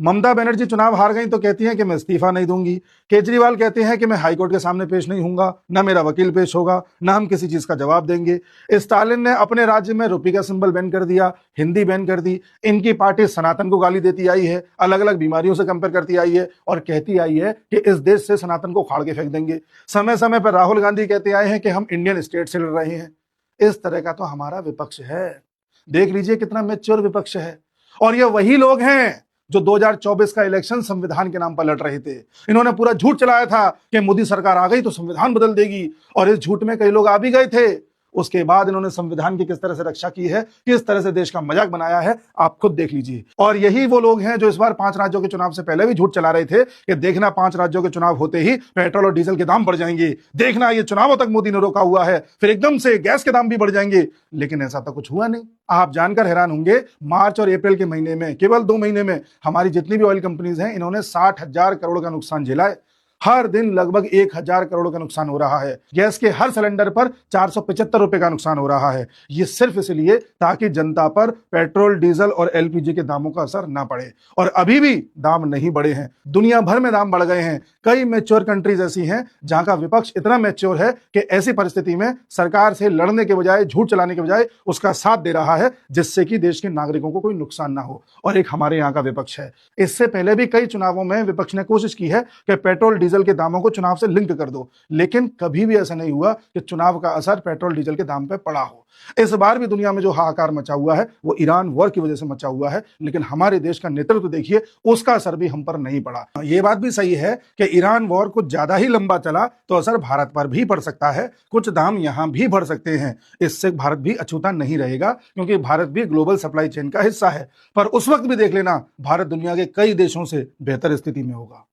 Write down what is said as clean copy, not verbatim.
ममता बनर्जी चुनाव हार गई तो कहती हैं कि मैं इस्तीफा नहीं दूंगी। केजरीवाल कहते हैं कि मैं हाईकोर्ट के सामने पेश नहीं होऊंगा, ना मेरा वकील पेश होगा, ना हम किसी चीज का जवाब देंगे। स्टालिन ने अपने राज्य में रुपये का सिंबल बैन कर दिया, हिंदी बैन कर दी। इनकी पार्टी सनातन को गाली देती आई है, अलग अलग बीमारियों से कंपेयर करती आई है और कहती आई है कि इस देश से सनातन को उखाड़ के फेंक देंगे। समय समय पर राहुल गांधी कहते आए हैं कि हम इंडियन स्टेट से लड़ रहे हैं। इस तरह का तो हमारा विपक्ष है। देख लीजिए कितना मैच्योर विपक्ष है। और ये वही लोग हैं जो 2024 का इलेक्शन संविधान के नाम पर लड़ रहे थे। इन्होंने पूरा झूठ चलाया था कि मोदी सरकार आ गई तो संविधान बदल देगी, और इस झूठ में कई लोग आ भी गए थे। उसके बाद इन्होंने संविधान की किस तरह से रक्षा की है, किस तरह से देश का मजाक बनाया है, आप खुद देख लीजिए। और यही वो लोग हैं जो इस बार 5 राज्यों के चुनाव से पहले भी झूठ चला रहे थे कि देखना 5 राज्यों के चुनाव होते ही पेट्रोल और डीजल के दाम बढ़ जाएंगे, देखना ये चुनावों तक मोदी ने रोका हुआ है, फिर एकदम से गैस के दाम भी बढ़ जाएंगे। लेकिन ऐसा तो कुछ हुआ नहीं। आप जानकर हैरान होंगे, मार्च और अप्रैल के महीने में, केवल 2 महीने में हमारी जितनी भी ऑयल कंपनीज हैं, इन्होंने 60,000 करोड़ का नुकसान झेला है। हर दिन लगभग 1,000 करोड़ का नुकसान हो रहा है। गैस के हर सिलेंडर पर 475 रुपए का नुकसान हो रहा है। ये सिर्फ इसलिए ताकि जनता पर पेट्रोल, डीजल और एलपीजी के दामों का असर ना पड़े। और अभी भी दाम नहीं बढ़े हैं, दुनिया भर में दाम बढ़ गए हैं। कई मैच्योर कंट्रीज ऐसी हैं जहां का विपक्ष इतना मैच्योर है कि ऐसी परिस्थिति में सरकार से लड़ने के बजाय, झूठ चलाने के बजाय उसका साथ दे रहा है, जिससे कि देश के नागरिकों को कोई नुकसान ना हो। और एक हमारे यहाँ का विपक्ष है। इससे पहले भी कई चुनावों में विपक्ष ने कोशिश की है कि पेट्रोल डीजल के दामों को चुनाव से लिंक कर दो, लेकिन कभी भी ऐसा नहीं हुआ कि चुनाव का असर पेट्रोल डीजल के दाम पर पड़ा हो। इस बार भी दुनिया में जो हाहाकार मचा हुआ है वो ईरान वॉर की वजह से मचा हुआ है, लेकिन हमारे देश का नेतृत्व देखिए, उसका असर भी हम पर नहीं पड़ा। ये बात भी सही है कि ईरान वॉर कुछ ज्यादा ही लंबा चला तो असर भारत पर भी पड़ सकता है, कुछ दाम यहां भी बढ़ सकते हैं। इससे भारत भी अछूता नहीं रहेगा, क्योंकि भारत भी ग्लोबल सप्लाई चेन का हिस्सा है। पर उस वक्त भी देख लेना, भारत दुनिया के कई देशों से बेहतर स्थिति में होगा।